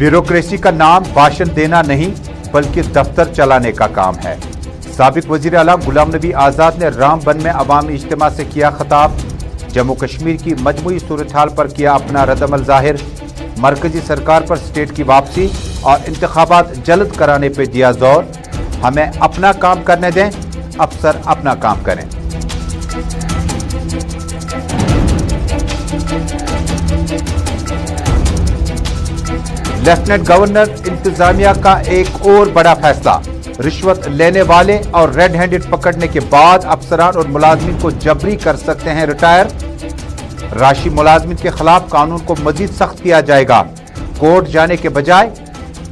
Bureaucracy का नाम भाषण देना नहीं बल्कि दफ्तर चलाने का काम है। साबिक वजीर आला गुलाम नबी आज़ाद ने रामबन में अवामी इज्तिमा से किया खिताब। जम्मू कश्मीर की मजमूई सूरत हाल पर किया अपना रद्दअमल जाहिर। मरकजी सरकार पर स्टेट की वापसी और इंतखाबात जल्द कराने पर दिया जोर। हमें अपना काम करने दें, अफसर अपना काम करें। लेफ्टिनेंट गवर्नर इंतजामिया का एक और बड़ा फैसला। रिश्वत लेने वाले और रेड हैंडेड पकड़ने के बाद अफसरान और मुलाजमीन को जबरी कर सकते हैं रिटायर। राशि मुलाजमीन के खिलाफ कानून को मजीद सख्त किया जाएगा। कोर्ट जाने के बजाय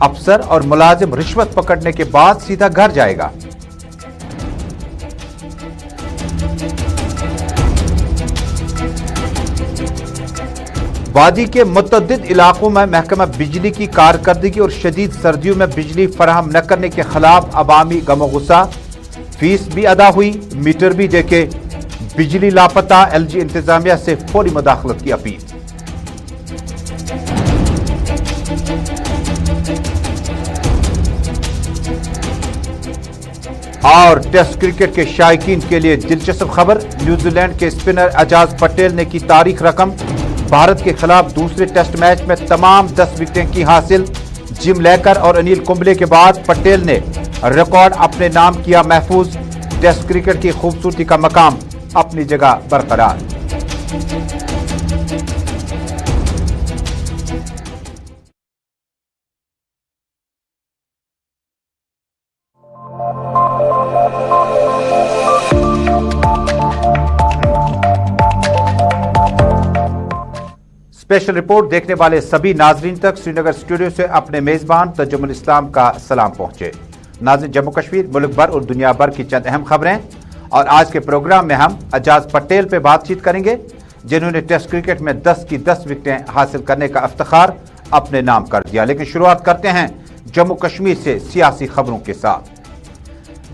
अफसर और मुलाजिम रिश्वत पकड़ने के बाद सीधा घर जाएगा। वादी के मुतअद्दिद इलाकों में महकमा बिजली की कारकर्दगी और शदीद सर्दियों में बिजली फराहम न करने के खिलाफ अवामी गम गुस्सा। फीस भी अदा हुई, मीटर भी देखे, बिजली लापता। एलजी इंतजामिया से फौरी मुदाखलत की अपील। और टेस्ट क्रिकेट के शायकीन के लिए दिलचस्प खबर। न्यूजीलैंड के स्पिनर एजाज पटेल ने की तारीख रकम। भारत के खिलाफ दूसरे टेस्ट मैच में तमाम 10 विकेटें की हासिल। जिम लेकर और अनिल कुंबले के बाद पटेल ने रिकॉर्ड अपने नाम किया महफूज। टेस्ट क्रिकेट की खूबसूरती का मकाम अपनी जगह बरकरार। स्पेशल रिपोर्ट देखने वाले सभी नाजरीन तक श्रीनगर स्टूडियो से अपने मेजबान तर्जुमान इस्लाम का सलाम पहुंचे। नाज़रीन, जम्मू कश्मीर, मुल्क भर और दुनिया भर की चंद अहम खबरें और आज के प्रोग्राम में हम एजाज पटेल पे बातचीत करेंगे, जिन्होंने टेस्ट क्रिकेट में 10 की 10 विकेटें हासिल करने का इफ्तिखार अपने नाम कर दिया। लेकिन शुरुआत करते हैं जम्मू कश्मीर से सियासी खबरों के साथ।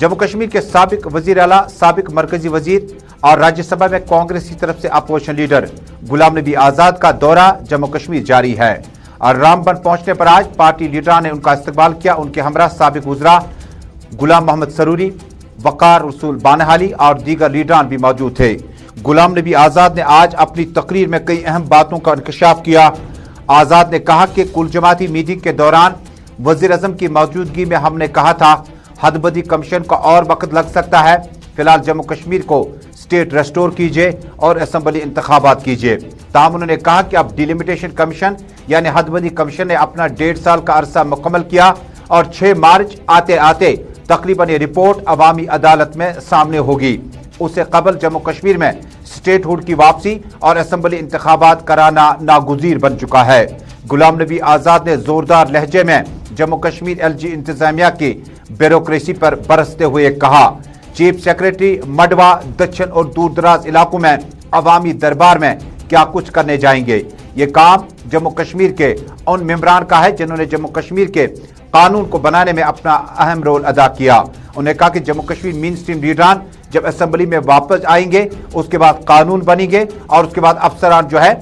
जम्मू कश्मीर के साबिक वजीर आला, साबिक मरकजी वजीर और राज्यसभा में कांग्रेस की तरफ से अपोजिशन लीडर गुलाम नबी आज़ाद का दौरा जम्मू कश्मीर जारी है और रामबन पहुंचने पर आज पार्टी लीडरान ने उनका इस्तकबाल किया। उनके हमरा साबिक वज़रा गुलाम मोहम्मद सरूरी, वकार रसूल बानहाली और दीगर लीडरान भी मौजूद थे। गुलाम नबी आज़ाद ने आज अपनी तकरीर में कई अहम बातों का इंकशाफ किया। आज़ाद ने कहा कि कुल जमाती मीटिंग के दौरान वज़ीर आज़म की मौजूदगी में हमने कहा था हदबदी कमीशन को और वक्त लग सकता है। फिलहाल जम्मू कश्मीर को स्टेट रेस्टोर कीजिए और असेंबली इंतखाबात कीजिए। ताहम उन्होंने कहा कि अब डिलिमिटेशन कमीशन यानी हदबदी कमीशन ने अपना 1.5 साल का अरसा मुकम्मल किया और 6 मार्च आते आते तकरीबन ये रिपोर्ट अवामी अदालत में सामने होगी। उससे कबल जम्मू कश्मीर में स्टेटहुड की वापसी और असेंबली इंतखाबात कराना नागुज़ीर बन चुका है। गुलाम नबी आज़ाद ने जोरदार लहजे में जम्मू कश्मीर एलजी इंतजामिया की ब्यूरोक्रेसी पर बरसते हुए कहा, चीफ सेक्रेटरी मडवा, दक्षिण और दूर दराज इलाकों में अवामी दरबार में क्या कुछ करने जाएंगे। ये काम जम्मू कश्मीर के उन मेंबरान का है जिन्होंने जम्मू कश्मीर के कानून को बनाने में अपना अहम रोल अदा किया। उन्होंने कहा कि जम्मू कश्मीर मेन स्ट्रीम लीडरान जब असेंबली में वापस आएंगे उसके बाद कानून बनेंगे और उसके बाद अफसरान जो है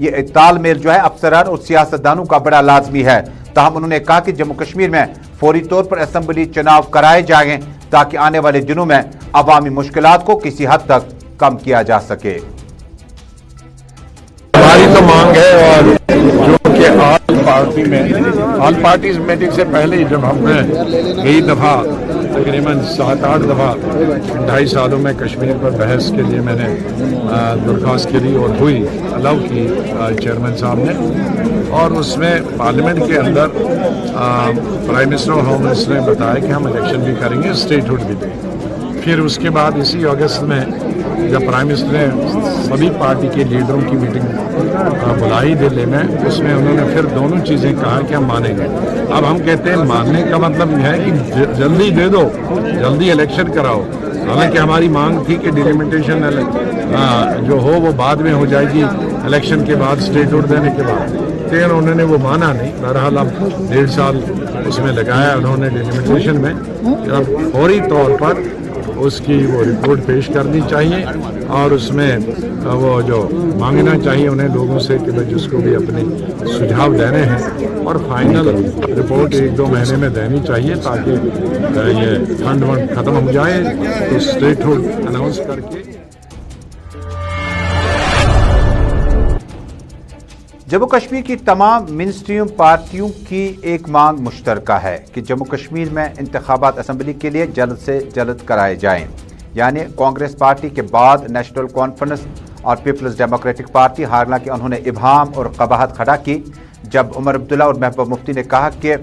ये तालमेल जो है अफसरान और सियासतदानों का बड़ा लाजमी है। ताहम उन्होंने कहा कि जम्मू कश्मीर में फौरी तौर पर असेंबली चुनाव कराए जाएंगे ताकि आने वाले दिनों में अवामी मुश्किलात को किसी हद तक कम किया जा सके। हमारी तो मांग है और जो कि ऑल पार्टीज मीटिंग से पहले ही जब हमने कई दफ़ा तकरीबन 7-8 दफ़ा 2.5 सालों में कश्मीर पर बहस के लिए मैंने दरख्वास्त करी और हुई अलाउ की चेयरमैन साहब ने, और उसमें पार्लियामेंट के अंदर प्राइम मिनिस्टर और होम मिनिस्टर ने बताया कि हम इलेक्शन भी करेंगे, स्टेटहुड भी देंगे। फिर उसके बाद इसी अगस्त में जब प्राइम मिनिस्टर ने सभी पार्टी के लीडरों की मीटिंग बुलाई दिल्ली में, उसमें उन्होंने फिर दोनों चीज़ें कहा कि हम मानेंगे। अब हम कहते हैं मानने का मतलब यह है कि जल्दी दे दो, जल्दी इलेक्शन कराओ। हालांकि हमारी मांग थी कि डिलिमिटेशन जो हो वो बाद में हो जाएगी, इलेक्शन के बाद, स्टेटहुड देने के बाद। फिर उन्होंने वो माना नहीं। बहरहाल अब 1.5 साल उसमें लगाया उन्होंने डिलिमिटेशन में। अब फौरी तौर पर उसकी वो रिपोर्ट पेश करनी चाहिए और उसमें वो जो मांगना चाहिए उन्हें लोगों से कि भाई जिसको भी अपने सुझाव देने हैं और फाइनल रिपोर्ट 1-2 महीने में देनी चाहिए ताकि ये फंड खत्म हो जाए तो स्टेट हुड अनाउंस करके। जम्मू कश्मीर की तमाम मिनिस्ट्रियों पार्टियों की एक मांग मुश्तरका है कि जम्मू कश्मीर में इंतखाबात असम्बली के लिए जल्द से जल्द कराए जाएं। यानी कांग्रेस पार्टी के बाद नेशनल कॉन्फ्रेंस और पीपल्स डेमोक्रेटिक पार्टी, हालांकि उन्होंने इबहाम और कबाहत खड़ा की जब उमर अब्दुल्ला और महबूबा मुफ्ती ने कहा कि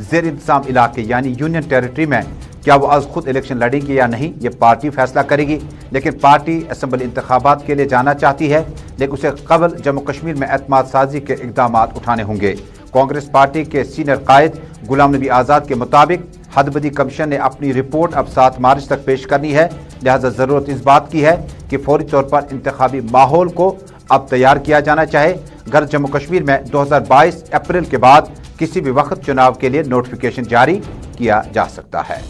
ज़ेर इंतज़ाम इलाके यानी यूनियन टेरिटरी में क्या वो आज खुद इलेक्शन लड़ेंगे या नहीं, ये पार्टी फैसला करेगी। लेकिन पार्टी असम्बली इंतखाबात के लिए जाना चाहती है, लेकिन उसे कबल जम्मू कश्मीर में एतमाद साजी के इकदाम उठाने होंगे। कांग्रेस पार्टी के सीनियर कायद गुलाम नबी आज़ाद के मुताबिक हदबदी कमीशन ने अपनी रिपोर्ट अब 7 मार्च तक पेश करनी है, लिहाजा ज़रूरत इस बात की है कि फौरी तौर पर इंतखाबी माहौल को अब तैयार किया जाना चाहे। घर जम्मू कश्मीर में 2022 अप्रैल के बाद किसी भी वक्त चुनाव के लिए नोटिफिकेशन जारी किया जा सकता है।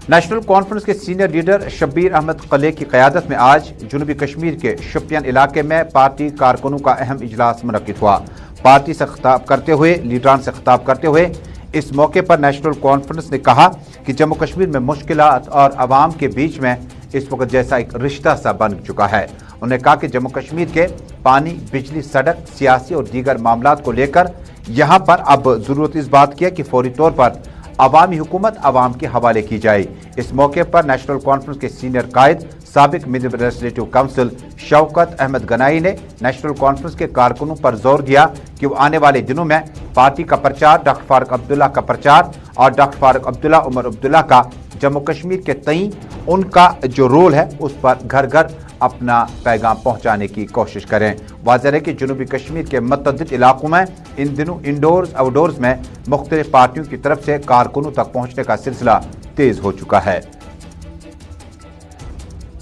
नेशनल कॉन्फ्रेंस के सीनियर लीडर शब्बीर अहमद कले की क़यादत में आज जनूबी कश्मीर के शोपियान इलाके में पार्टी कारकुनों का अहम इजलास मुनक्किद हुआ। पार्टी से खिताब करते हुए लीडरान से खिताब करते हुए इस मौके पर नेशनल कॉन्फ्रेंस ने कहा कि जम्मू कश्मीर में मुश्किलात और आवाम के बीच में इस वक्त जैसा एक रिश्ता सा बन चुका है। उन्होंने कहा कि जम्मू कश्मीर के पानी, बिजली, सड़क, सियासी और दीगर मामलात को लेकर यहाँ पर अब ज़रूरत इस बात की है कि फौरी तौर पर अवामी हुकूमत अवाम के हवाले की जाए। इस मौके पर नेशनल कॉन्फ्रेंस के सीनियर कायद साबिक मिडल लेजिस्लेटिव काउंसिल शौकत अहमद गनाई ने नेशनल कॉन्फ्रेंस के कारकुनों पर जोर दिया कि वो आने वाले दिनों में पार्टी का प्रचार, डॉक्टर फारूक अब्दुल्ला का प्रचार और डॉक्टर फारूक अब्दुल्ला, उमर अब्दुल्ला का जम्मू कश्मीर के तई उनका जो रोल है उस पर घर घर अपना पैगाम पहुंचाने की कोशिश करें। वाज़ेह है कि जनूबी कश्मीर के मुतअद्दिद इलाकों में इन दिनों इंडोर्स आउटडोर्स में मुख्तलिफ पार्टियों की तरफ से कारकुनों तक पहुंचने का सिलसिला तेज हो चुका है।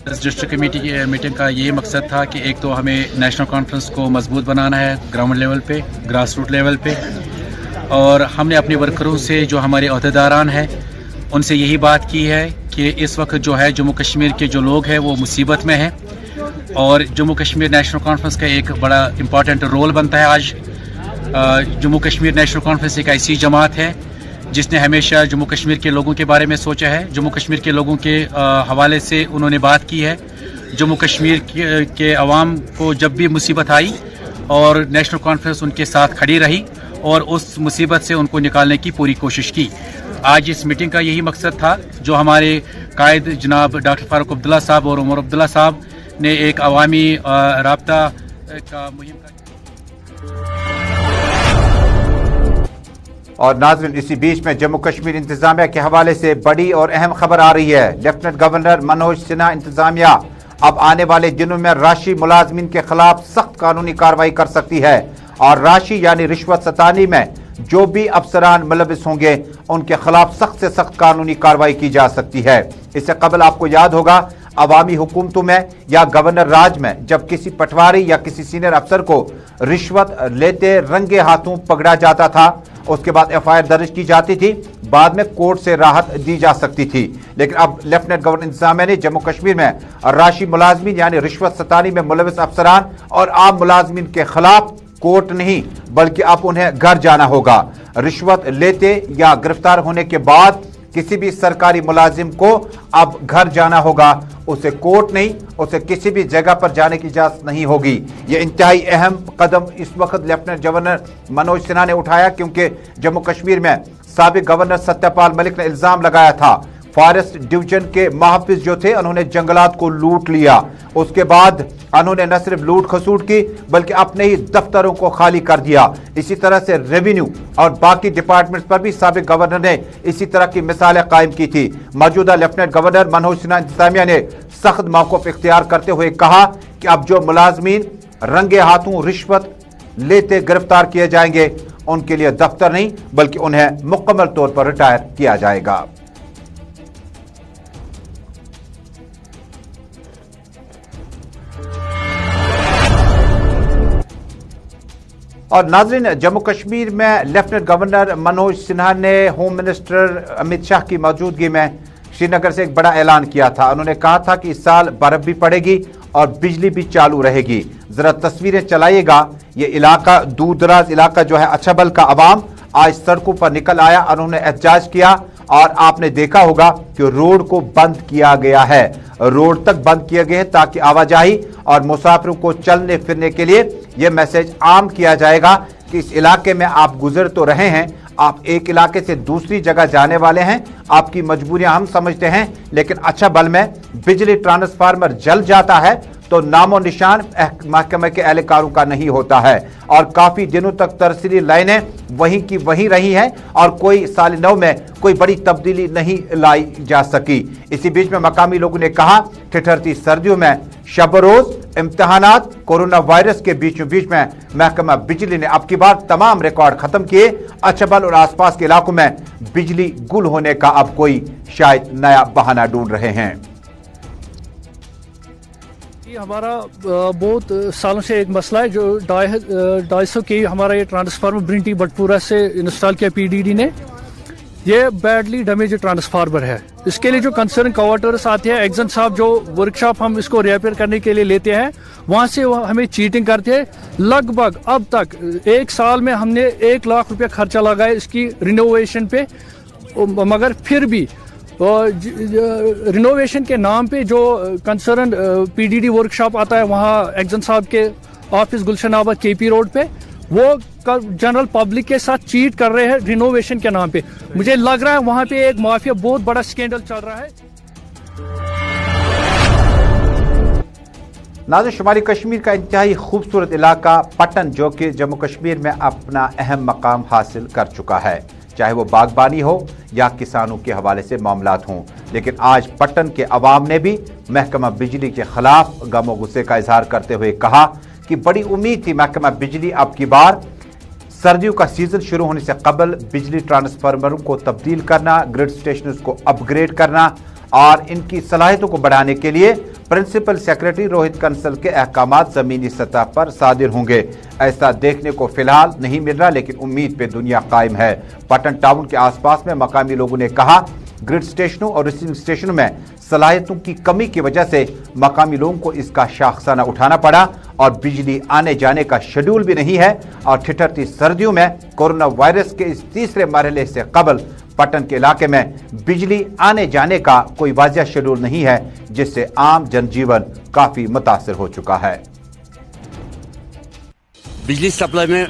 डिस्ट्रिक्ट कमेटी की मीटिंग का ये मकसद था कि एक तो हमें नेशनल कॉन्फ्रेंस को मजबूत बनाना है ग्राउंड लेवल पे, ग्रास रूट लेवल पे, और हमने अपने वर्करों से जो हमारे अहदेदारान हैं उनसे यही बात की है कि इस वक्त जो है जम्मू कश्मीर के जो लोग हैं वो मुसीबत में हैं और जम्मू कश्मीर नेशनल कॉन्फ्रेंस का एक बड़ा इम्पॉर्टेंट रोल बनता है। आज जम्मू कश्मीर नेशनल कॉन्फ्रेंस एक ऐसी जमात है जिसने हमेशा जम्मू कश्मीर के लोगों के बारे में सोचा है, जम्मू कश्मीर के लोगों के हवाले से उन्होंने बात की है। जम्मू कश्मीर के अवाम को जब भी मुसीबत आई और नेशनल कॉन्फ्रेंस उनके साथ खड़ी रही और उस मुसीबत से उनको निकालने की पूरी कोशिश की। आज इस मीटिंग का यही मकसद था, जो हमारे कायद जनाब डॉक्टर फारूक अब्दुल्ला साहब और उमर अब्दुल्ला साहब ने एक अवामी राब्ता का मुहिम का। और नाज़रीन, इसी बीच में जम्मू कश्मीर इंतजामिया के हवाले से बड़ी और अहम खबर आ रही है। लेफ्टिनेंट गवर्नर मनोज सिन्हा इंतजामिया अब आने वाले दिनों में राशि मुलाजमीन के खिलाफ सख्त कानूनी कार्रवाई कर सकती है और राशि यानी रिश्वत सतानी में जो भी अफसरान मुलविस होंगे उनके खिलाफ सख्त से सख्त कानूनी कार्रवाई की जा सकती है। इससे कबल आपको याद होगा अवामी हुकूमतों में या गवर्नर राज में जब किसी पटवारी या किसी सीनियर अफसर को रिश्वत लेते रंगे हाथों पकड़ा जाता था, उसके बाद एफआईआर दर्ज की जाती थी, बाद में कोर्ट से राहत दी जा सकती थी। लेकिन अब लेफ्टिनेंट गवर्नर इंतजामिया ने जम्मू कश्मीर में राशि मुलाजमीन यानी रिश्वत सतानी में मुलविस अफसरान और आम मुलाजमीन के खिलाफ कोर्ट नहीं बल्कि अब उन्हें घर जाना होगा। रिश्वत लेते या गिरफ्तार होने के बाद किसी भी सरकारी मुलाजिम को अब घर जाना होगा, उसे कोर्ट नहीं, उसे किसी भी जगह पर जाने की इजाजत नहीं होगी। ये इंतहाई अहम कदम इस वक्त लेफ्टिनेंट गवर्नर मनोज सिन्हा ने उठाया क्योंकि जम्मू कश्मीर में साबिक गवर्नर सत्यपाल मलिक ने इल्जाम लगाया था फॉरेस्ट डिवीजन के महाफिज जो थे उन्होंने जंगलात को लूट लिया। उसके बाद उन्होंने न सिर्फ लूट खसूट की बल्कि अपने ही दफ्तरों को खाली कर दिया। इसी तरह से रेवेन्यू और बाकी डिपार्टमेंट्स पर भी साबिक गवर्नर ने इसी तरह की मिसालें कायम की थी। मौजूदा लेफ्टिनेंट गवर्नर मनोज सिन्हा इंतजामिया ने सख्त मौक़िफ़ इख्तियार करते हुए कहा कि अब जो मुलाजमीन रंगे हाथों रिश्वत लेते गिरफ्तार किए जाएंगे उनके लिए दफ्तर नहीं बल्कि उन्हें मुकम्मल तौर पर रिटायर किया जाएगा। और नाज़रीन, जम्मू कश्मीर में लेफ्टिनेंट गवर्नर मनोज सिन्हा ने होम मिनिस्टर अमित शाह की मौजूदगी में श्रीनगर से एक बड़ा ऐलान किया था। उन्होंने कहा था कि इस साल बर्फ भी पड़ेगी और बिजली भी चालू रहेगी। जरा तस्वीरें चलाइएगा। ये इलाका दूर दराज इलाका जो है अछबल का अवाम आज सड़कों पर निकल आया और उन्होंने एहतजाज किया और आपने देखा होगा कि रोड को बंद किया गया है, रोड तक बंद किए गए हैं ताकि आवाजाही और मुसाफिरों को चलने फिरने के लिए यह मैसेज आम किया जाएगा कि इस इलाके में आप गुजर तो रहे हैं, आप एक इलाके से दूसरी जगह जाने वाले हैं, आपकी मजबूरियां हम समझते हैं, लेकिन अछबल में बिजली ट्रांसफार्मर जल जाता है तो नामो निशान महकमे के एहलकारों का नहीं होता है और काफी दिनों तक तरसीली लाइनें वहीं की वहीं रही हैं और कोई साल 9 में कोई बड़ी तब्दीली नहीं लाई जा सकी। इसी बीच में मकामी लोगों ने कहा ठिठुरती सर्दियों में शब रोज इम्तिहानात कोरोना वायरस के बीचों बीच में महकमा बिजली ने अब की बार तमाम रिकॉर्ड खत्म किए। अछबल और आसपास के इलाकों में बिजली गुल होने का अब कोई शायद नया बहाना ढूंढ रहे हैं। हमारा बहुत सालों से एक मसला है जो 250 के हमारा ये ट्रांसफार्मर ब्रिंटी बटपुरा से इंस्टॉल किया पीडीडी ने, ये बैडली डैमेज ट्रांसफार्मर है। इसके लिए जो कंसर्न कवर्टर्स आते हैं, एग्जन साहब जो वर्कशॉप हम इसको रिपेयर करने के लिए लेते हैं वहां से वो हमें चीटिंग करते हैं। लगभग अब तक 1 साल में हमने 1 लाख रुपया खर्चा लगाया इसकी रिनोवेशन पे, मगर फिर भी रिनोवेशन के नाम पे जो कंसर्न पीडीडी वर्कशॉप आता है वहाँ एग्जन साहब के ऑफिस गुलशन आबाद केपी रोड पे, वो जनरल पब्लिक के साथ चीट कर रहे हैं रिनोवेशन के नाम पे। मुझे लग रहा है वहाँ पे एक माफिया बहुत बड़ा स्कैंडल चल रहा है। नाज़रीन, शुमाली कश्मीर का इंतहाई खूबसूरत इलाका पटन जो कि जम्मू कश्मीर में अपना अहम मकाम हासिल कर चुका है, चाहे वो बागबानी हो या किसानों के हवाले से मामलात हों, लेकिन आज पटन के अवाम ने भी महकमा बिजली के खिलाफ गम और गुस्से का इजहार करते हुए कहा कि बड़ी उम्मीद थी महकमा बिजली अब की बार सर्दियों का सीजन शुरू होने से कबल बिजली ट्रांसफार्मरों को तब्दील करना, ग्रिड स्टेशनों को अपग्रेड करना और इनकी सलाहियतों को बढ़ाने के लिए प्रिंसिपल सेक्रेटरी रोहित कंसल के अहकामात जमीनी सतह पर सादिर होंगे। ऐसा देखने को फिलहाल नहीं मिल रहा, लेकिन उम्मीद पे दुनिया कायम है। पटन टाउन के आसपास में मकामी लोगों ने कहा ग्रिड स्टेशनों और रिसीविंग स्टेशनों में सलाहियतों की कमी की वजह से मकामी लोगों को इसका शाखसाना उठाना पड़ा और बिजली आने जाने का शेड्यूल भी नहीं है और ठिठुरती सर्दियों में कोरोना वायरस के इस तीसरे मरहले से कबल पटन के इलाके में बिजली आने जाने का कोई वाज़िह शेड्यूल नहीं है, जिससे आम जनजीवन काफी मुतासिर हो चुका है। बिजली सप्लाई में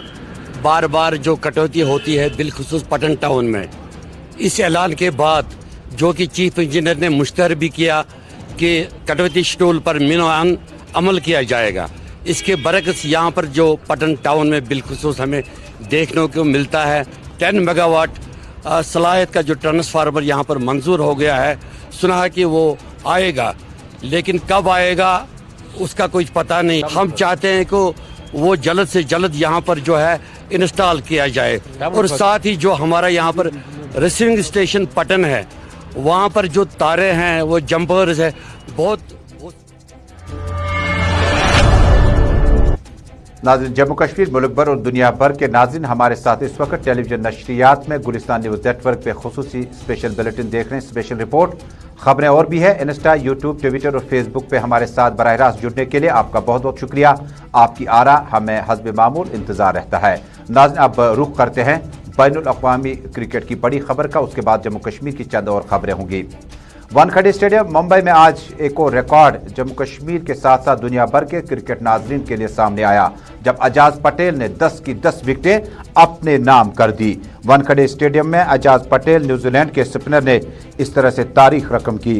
बार बार जो कटौती होती है बिलखुसूस पटन टाउन में, इस ऐलान के बाद जो कि चीफ इंजीनियर ने मुश्तहर भी किया कि कटौती शेड्यूल पर मिनोआन अमल किया जाएगा, इसके बरक्स यहाँ पर जो पटन टाउन में बिलखुसूस हमें देखने को मिलता है 10 मेगावाट सलाहियत का जो ट्रांसफार्मर यहाँ पर मंजूर हो गया है। सुना है कि वो आएगा, लेकिन कब आएगा उसका कुछ पता नहीं। हम चाहते हैं कि वो जल्द से जल्द यहाँ पर जो है इंस्टॉल किया जाए और साथ ही जो हमारा यहाँ पर रिसीविंग स्टेशन पटन है वहाँ पर जो तारे हैं वो जंपर्स है बहुत। नाज़रीन, जम्मू कश्मीर मुल्क भर और दुनिया भर के नाज़रीन हमारे साथ इस वक्त टेलीविजन नशरियात में गुलिस्तान न्यूज़ नेटवर्क पे खुसूसी स्पेशल बुलेटिन देख रहे हैं। स्पेशल रिपोर्ट खबरें और भी है। इंस्टा, यूट्यूब, ट्विटर और फेसबुक पे हमारे साथ बराह रास्त जुड़ने के लिए आपका बहुत बहुत शुक्रिया। आपकी आरा हमें हस्ब मामूल इंतजार रहता है। नाज़रीन, अब रुख करते हैं बैनुल अक़वामी क्रिकेट की बड़ी खबर का, उसके बाद जम्मू कश्मीर की चंद और खबरें होंगी। वानखेड़े स्टेडियम मुंबई में आज एक और रिकॉर्ड जम्मू कश्मीर के साथ साथ दुनिया भर के क्रिकेट नाजरीन के लिए सामने आया, जब अजाज पटेल ने 10 की 10 विकेटें अपने नाम कर दी। वानखेड़े स्टेडियम में अजाज पटेल न्यूजीलैंड के स्पिनर ने इस तरह से तारीख रकम की।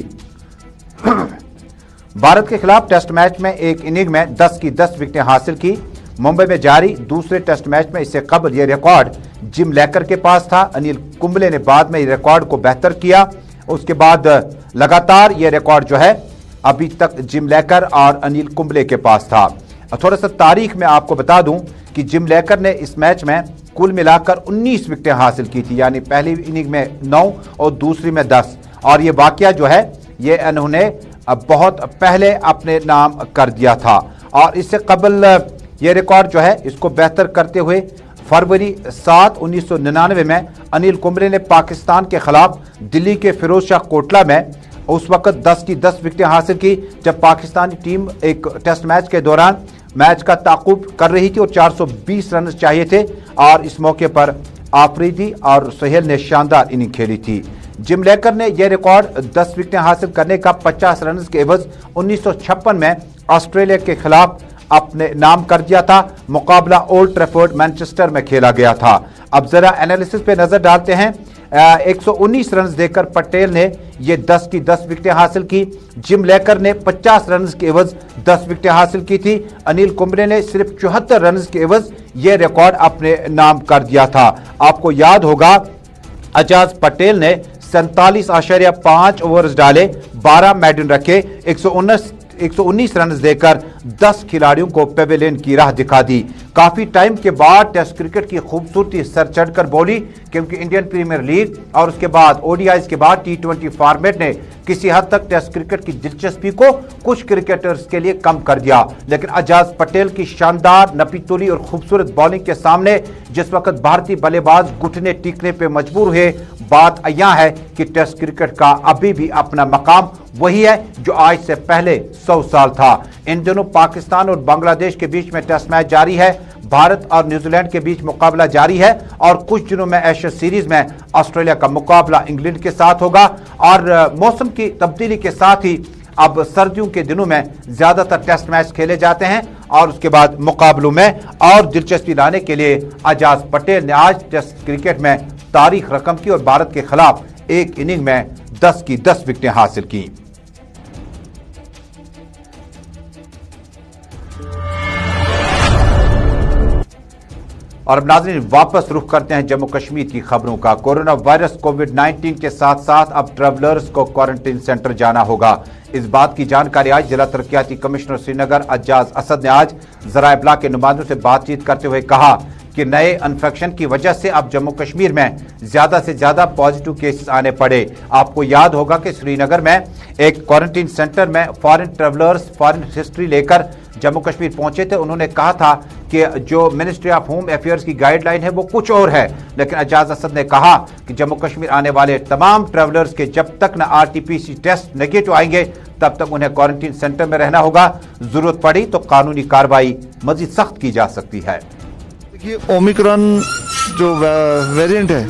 भारत के खिलाफ टेस्ट मैच में एक इनिंग में 10 की 10 विकेटें हासिल की। मुंबई में जारी दूसरे टेस्ट मैच में इससे कबल यह रिकॉर्ड जिम लेकर के पास था। अनिल कुंबले ने बाद में रिकॉर्ड को बेहतर किया। उसके बाद लगातार यह रिकॉर्ड जो है अभी तक जिम लेकर और अनिल कुंबले के पास था। थोड़ा सा तारीख में आपको बता दूं कि जिम लेकर ने इस मैच में कुल मिलाकर 19 विकेटें हासिल की थी, यानी पहली इनिंग में 9 और दूसरी में 10। और ये वाकया जो है ये इन्होंने बहुत पहले अपने नाम कर दिया था और इससे कबल ये रिकॉर्ड जो है इसको बेहतर करते हुए फरवरी 7, 1999 में अनिल कुंबले ने पाकिस्तान के खिलाफ दिल्ली के फिरोज शाह कोटला में उस वक्त 10 की 10 विकेटें हासिल की, जब पाकिस्तानी टीम एक टेस्ट मैच के दौरान मैच का ताक़ुब कर रही थी और 420 रन चाहिए थे और इस मौके पर आफरीदी और सोहेल ने शानदार इनिंग खेली थी। जिम लेकर ने यह रिकॉर्ड 10 विकेटें हासिल करने का 50 रन के एवज 1956 में ऑस्ट्रेलिया के खिलाफ अपने नाम कर दिया था। मुकाबला ओल्ड ट्रैफोर्ड मैनचेस्टर में खेला गया था। अब जरा एनालिसिस पे नजर डालते हैं। 119 रन देकर पटेल ने ये 10 की 10 विकेटें हासिल की। जिम लेकर ने 50 रन के एवज 10 विकेटें हासिल की थी। अनिल कुंबले ने सिर्फ 74 रन के एवज ये रिकॉर्ड अपने नाम कर दिया था। आपको याद होगा अजाज पटेल ने 47.5 ओवर्स डाले, 12 मेडन रखे, 119 रन देकर 10 खिलाड़ियों को पेविलियन की राह दिखा दी। काफी टाइम के बाद टेस्ट क्रिकेट की खूबसूरती सर चढ़कर बोली, क्योंकि इंडियन प्रीमियर लीग और उसके बाद ओडीआईज के बाद T20 फॉर्मेट ने किसी हद तक टेस्ट क्रिकेट की दिलचस्पी को कुछ क्रिकेटर्स के लिए कम कर दिया। लेकिन अजाज पटेल की शानदार नपीतुली और खूबसूरत बॉलिंग के सामने जिस वक्त भारतीय बल्लेबाज घुटने टीकने पे मजबूर हुए, बात यह है कि टेस्ट क्रिकेट का अभी भी अपना मकाम वही है जो आज से पहले 100 साल था। इन दिनों पाकिस्तान और बांग्लादेश के बीच में टेस्ट मैच जारी है। भारत और न्यूजीलैंड के बीच मुकाबला जारी है और कुछ दिनों में एशिया सीरीज में ऑस्ट्रेलिया का मुकाबला इंग्लैंड के साथ होगा। और मौसम की तब्दीली के साथ ही अब सर्दियों के दिनों में ज्यादातर टेस्ट मैच खेले जाते हैं और उसके बाद मुकाबलों में और दिलचस्पी लाने के लिए अजाज पटेल ने आज टेस्ट क्रिकेट में तारीख रकम की और भारत के खिलाफ एक इनिंग में 10 की 10 विकेटें हासिल की। और अब नाज़रीन वापस रुख करते हैं जम्मू कश्मीर की खबरों का। कोरोना वायरस कोविड-19 के साथ साथ अब ट्रैवलर्स को क्वारंटीन सेंटर जाना होगा। इस बात की जानकारी आज जिला तरक्याती कमिश्नर श्रीनगर अज्जाज असद ने आज ज़राए इब्लाग के नुमाइंदों से बातचीत करते हुए कहा कि नए इन्फेक्शन की वजह से अब जम्मू कश्मीर में ज्यादा से ज्यादा पॉजिटिव केसेस आने पड़े। आपको याद होगा कि श्रीनगर में एक क्वारंटीन सेंटर में फॉरेन ट्रैवलर्स फॉरेन हिस्ट्री लेकर जम्मू कश्मीर पहुंचे थे। उन्होंने कहा था कि जो मिनिस्ट्री ऑफ होम अफेयर्स की गाइडलाइन है वो कुछ और है, लेकिन अजाज असद ने कहा कि जम्मू कश्मीर आने वाले तमाम ट्रैवलर्स के जब तक न आरटीपीसी टेस्ट नेगेटिव आएंगे तब तक उन्हें क्वारंटीन सेंटर में रहना होगा। जरूरत पड़ी तो कानूनी कार्रवाई मजीद सख्त की जा सकती है। देखिए, ओमिक्रॉन जो वेरिएंट है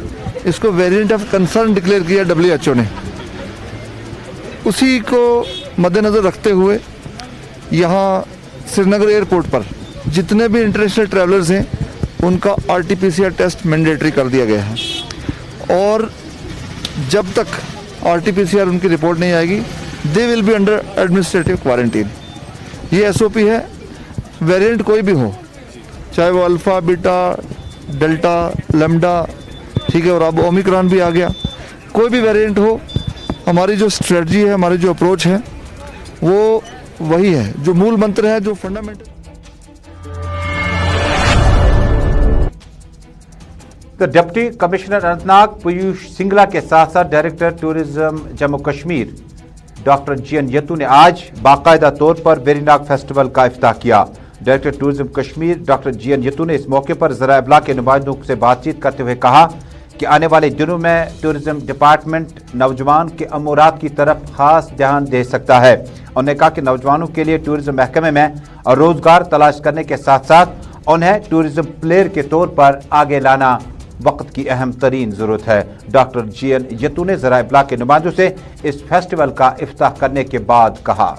इसको वेरिएंट ऑफ कंसर्न डिक्लेयर किया WHO ने। उसी को मद्देनजर रखते हुए यहाँ श्रीनगर एयरपोर्ट पर जितने भी इंटरनेशनल ट्रैवलर्स हैं उनका RT-PCR टेस्ट मैंडेटरी कर दिया गया है और जब तक RT-PCR उनकी रिपोर्ट नहीं आएगी they will be under administrative quarantine. ये SOP है, वेरिएंट कोई भी हो, चाहे वो अल्फा, बीटा, डेल्टा, लैम्डा, ठीक है, और अब ओमिक्रॉन भी आ गया, कोई भी वेरिएंट हो, हमारी जो स्ट्रेटजी है, हमारी जो अप्रोच है वो वही है, जो मूल मंत्र है, जो फंडामेंटल। तो डिप्टी कमिश्नर अनंतनाग पीयूष सिंगला के साथ साथ director tourism Jammu Kashmir doctor GN यत्तू ने आज बाकायदा तौर पर वेरीनाग फेस्टिवल का इफ्ताह किया। Director tourism Kashmir doctor GN यत्तू ने इस मौके पर ज़राए इब्लाग के नुमाइंदों से बातचीत करते हुए कहा कि आने वाले दिनों में टूरिज्म डिपार्टमेंट नौजवान के अमूरात की तरफ खास ध्यान दे सकता है। उन्होंने कहा कि नौजवानों के लिए टूरिज्म महकमे में रोजगार तलाश करने के साथ साथ उन्हें टूरिज्म प्लेयर के तौर पर आगे लाना वक्त की अहम तरीन जरूरत है। डॉक्टर GN यत्तू ने ज़राए इब्लाग के नुमाइंदों से इस फेस्टिवल का इफ्ताह करने के बाद कहा,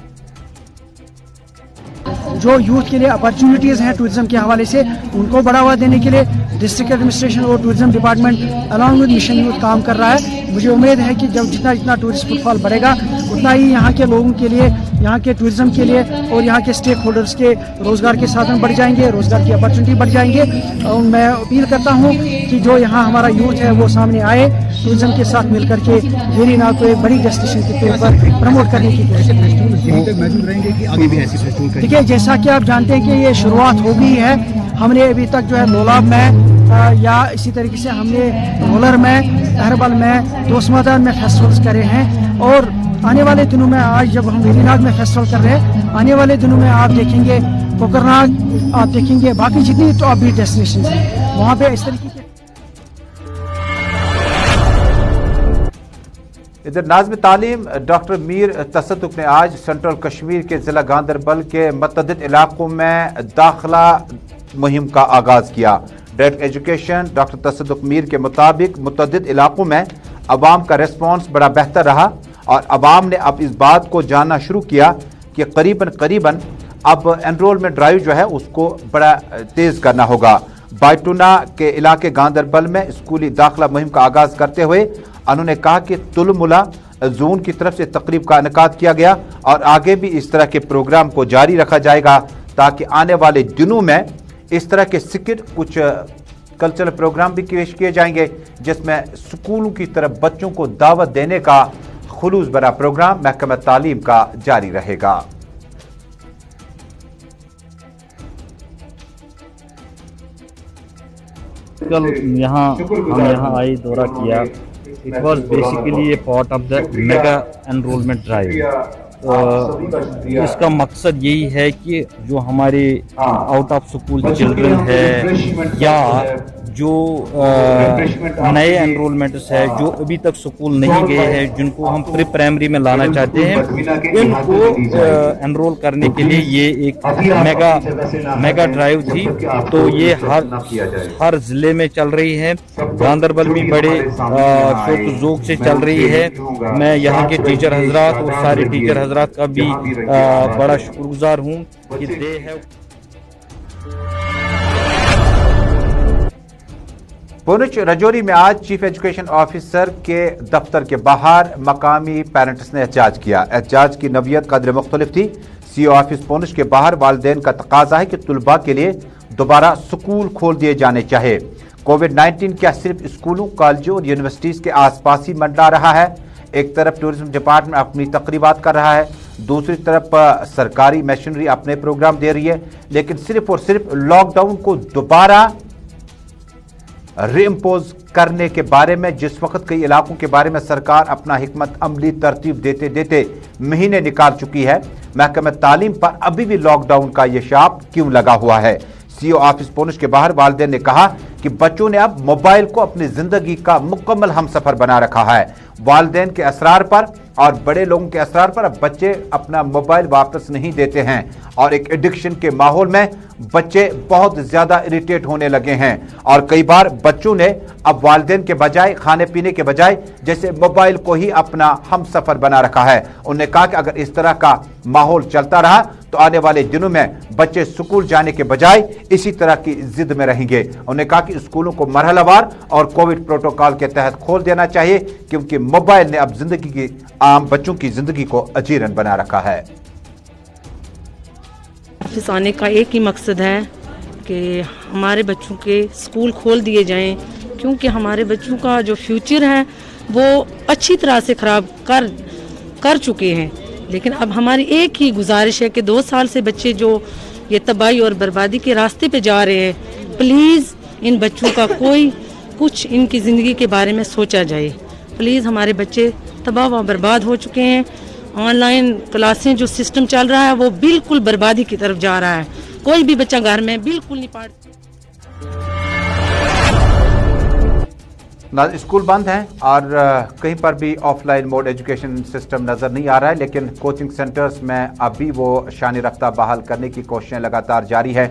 जो यूथ के लिए अपॉर्चुनिटीज़ हैं टूरिज्म के हवाले से उनको बढ़ावा देने के लिए डिस्ट्रिक्ट एडमिनिस्ट्रेशन और tourism department along with mission youth काम कर रहा है। मुझे उम्मीद है कि जब जितना टूरिस्ट फुटफॉल बढ़ेगा उतना ही यहाँ के लोगों के लिए, यहाँ के टूरिज्म के लिए और यहाँ के स्टेक होल्डर्स के रोज़गार के साधन बढ़ जाएंगे, रोज़गार की अपॉर्चुनिटी बढ़ जाएंगे। और मैं अपील करता हूँ कि जो यहाँ हमारा यूथ है वो सामने आए, टूरिज्म के साथ मिलकर के वेरीनाग को एक बड़ी डेस्टिनेशन के तौर पर प्रमोट करने की कोशिश करें। देखिए, जैसा कि आप जानते हैं कि ये शुरुआत हो गई है। हमने अभी तक जो है लोलाब में या इसी तरीके से हमने रोलर में, अहरबल में, दोस्मदान में फेस्टिवल्स करे हैं और आने वाले दिनों में, आज जब हम वेरीनाग में फेस्टिवल कर रहे हैं, आने वाले दिनों में आप देखेंगे कोकरनाग, आप देखेंगे बाकी जितनी तो अभी डेस्टिनेशन हैं वहाँ पे इस तरीके के। इधर नाज़िम तालीम डॉक्टर मीर तसद्दुक ने आज सेंट्रल कश्मीर के ज़िला गांदरबल के मुतअद्दिद इलाकों में दाखिला मुहिम का आगाज़ किया। डायरेक्टर एजुकेशन डॉक्टर तसद्दुक मीर के मुताबिक मुतअद्दिद इलाकों में अवाम का रिस्पॉन्स बड़ा बेहतर रहा और अवाम ने अब इस बात को जानना शुरू किया कि करीबन अब एनरोलमेंट ड्राइव जो है उसको बड़ा तेज़ करना होगा। बायटूना के इलाके गांदरबल में स्कूली दाखिला मुहिम का आगाज़ करते हुए उन्होंने कहा कि तुलमुला जोन की तरफ से तकरीब का इनेकाद किया गया और आगे भी इस तरह के प्रोग्राम को जारी रखा जाएगा ताकि आने वाले दिनों में इस तरह के सिक्किट कुछ कल्चरल प्रोग्राम भी पेश किए जाएंगे जिसमें स्कूलों की तरफ बच्चों को दावत देने का खुलूस भरा प्रोग्राम महकमा तालीम का जारी रहेगा। कल हम यहाँ आए, दौरा किया। It was basically A part of the mega enrolment drive. इसका मकसद यही है कि जो हमारे आउट ऑफ स्कूल चिल्ड्रन है या जो नए एनरोलमेंट्स है जो अभी तक स्कूल नहीं गए हैं, जिनको हम प्री प्राइमरी में लाना चाहते हैं, इनको एनरोल करने के लिए ये एक मेगा ड्राइव थी। तो ये हर ज़िले में चल रही है। गांदरबल में बड़े शौक ज़ौक़ से चल रही है। मैं यहाँ के टीचर हजरात और सारे टीचर हजरात का भी बड़ा शुक्रगुजार हूँ कि दे है। पुंछ राजौरी में आज चीफ एजुकेशन ऑफिसर के दफ्तर के बाहर मकामी पेरेंट्स ने एहतजाज किया। एहतजाज की नवियत कदर मुख्तलिफ थी। सीओ ऑफिस पुंछ के बाहर वालिदैन का तकाजा है कि तुलबा के लिए दोबारा स्कूल खोल दिए जाने चाहिए। कोविड-19 क्या सिर्फ स्कूलों, कॉलेजों और यूनिवर्सिटीज़ के आसपास ही मंडरा रहा है? एक तरफ टूरिज्म डिपार्टमेंट अपनी तकरीबात कर रहा है, दूसरी तरफ सरकारी मशीनरी अपने प्रोग्राम दे रही है, लेकिन सिर्फ और सिर्फ लॉकडाउन को दोबारा रीइम्पोज करने के बारे में जिस वक्त कई इलाकों के बारे में सरकार अपना हिकमत अमली तरतीब देते देते महीने निकाल चुकी है, महकमा तालीम पर अभी भी लॉकडाउन का ये शाप क्यों लगा हुआ है? सीओ ऑफिस पुंछ के बाहर वालिदैन ने कहा कि बच्चों ने अब मोबाइल को अपनी जिंदगी का मुकम्मल हमसफर बना रखा है। वालिदैन के असरार पर और बड़े लोगों के असरार पर अब बच्चे अपना मोबाइल वापस नहीं देते हैं और एक एडिक्शन के माहौल में बच्चे बहुत ज्यादा इरिटेट होने लगे हैं और कई बार बच्चों ने अब वालिदैन के बजाय, खाने पीने के बजाय जैसे मोबाइल को ही अपना हमसफर बना रखा है। उन्होंने कहा कि अगर इस तरह का माहौल चलता रहा तो आने वाले दिनों में बच्चे स्कूल जाने के बजाय इसी तरह की जिद में रहेंगे। उन्होंने कहा कि स्कूलों को मरहलावार और कोविड प्रोटोकॉल के तहत खोल देना चाहिए क्योंकि मोबाइल ने अब जिंदगी की आम बच्चों की जिंदगी को अजीरन बना रखा है। ऑफिस आने का एक ही मकसद है कि हमारे बच्चों के स्कूल खोल दिए जाएं क्योंकि हमारे बच्चों का जो फ्यूचर है वो अच्छी तरह से ख़राब कर चुके हैं। लेकिन अब हमारी एक ही गुजारिश है कि 2 साल से बच्चे जो ये तबाही और बर्बादी के रास्ते पे जा रहे हैं, प्लीज़ इन बच्चों का कुछ इनकी ज़िंदगी के बारे में सोचा जाए। प्लीज़, हमारे बच्चे तबाह व बर्बाद हो चुके हैं। ऑनलाइन क्लासें जो सिस्टम चल रहा है वो बिल्कुल बर्बादी की तरफ जा रहा है। कोई भी बच्चा घर में बिल्कुल नहीं पढ़। स्कूल बंद हैं और कहीं पर भी ऑफलाइन मोड एजुकेशन सिस्टम नज़र नहीं आ रहा है, लेकिन कोचिंग सेंटर्स में अभी वो शानी रफ्ता बहाल करने की कोशिशें लगातार जारी है।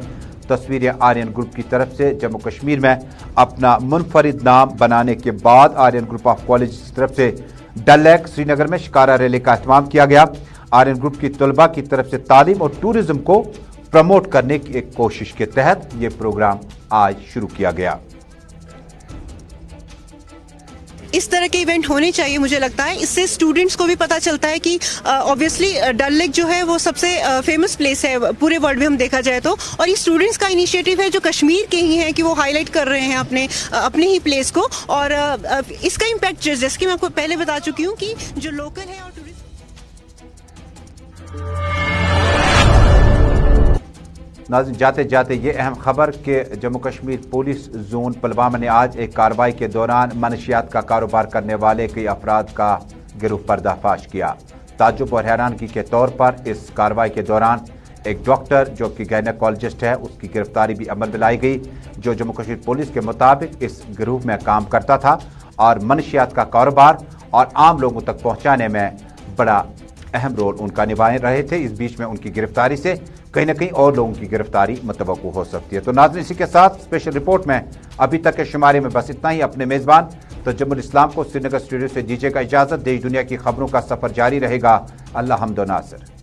तस्वीरें आर्यन ग्रुप की तरफ से जम्मू कश्मीर में अपना मुनफरिद नाम बनाने के बाद आर्यन ग्रुप ऑफ कॉलेज की तरफ से डल लेक श्रीनगर में शिकारा रैली का एहतमाम किया गया। आर्यन ग्रुप की तलबा की तरफ से तालीम और टूरिज्म को प्रमोट करने की एक कोशिश के तहत ये प्रोग्राम आज शुरू किया गया। इस तरह के इवेंट होने चाहिए, मुझे लगता है इससे स्टूडेंट्स को भी पता चलता है कि ऑब्वियसली डल लेक जो है वो सबसे फेमस प्लेस है पूरे वर्ल्ड में हम देखा जाए तो, और ये स्टूडेंट्स का इनिशिएटिव है जो कश्मीर के ही हैं कि वो हाईलाइट कर रहे हैं अपने ही प्लेस को। और इसका इम्पैक्ट जैसे कि मैं आपको पहले बता चुकी हूँ कि जो लोकल है और टूरिस्ट। नाज़रीन, जाते जाते ये अहम खबर कि जम्मू कश्मीर पुलिस जोन पुलवामा ने आज एक कार्रवाई के दौरान मनशियात का कारोबार करने वाले कई अफराद का गिरोह पर्दाफाश किया। ताज्जुब और हैरानगी के तौर पर इस कार्रवाई के दौरान एक डॉक्टर जो कि गायनेकोलॉजिस्ट है उसकी गिरफ्तारी भी अमल में लाई गई, जो जम्मू कश्मीर पुलिस के मुताबिक इस गिरोह में काम करता था और मनशियात का कारोबार اور عام لوگوں تک پہنچانے میں بڑا اہم رول ان کا نبھا رہے تھے۔ اس بیچ میں ان کی گرفتاری سے کہیں نہ کہیں اور لوگوں کی گرفتاری متوقع ہو سکتی ہے۔ تو ناظرین، اسی کے ساتھ اسپیشل رپورٹ میں ابھی تک کے شمارے میں بس اتنا ہی۔ اپنے میزبان ترجمہ الاسلام کو سری نگر اسٹوڈیو سے دیجیے گا اجازت۔ دیش دنیا کی خبروں کا سفر جاری رہے گا۔ اللہ حمد و ناصر۔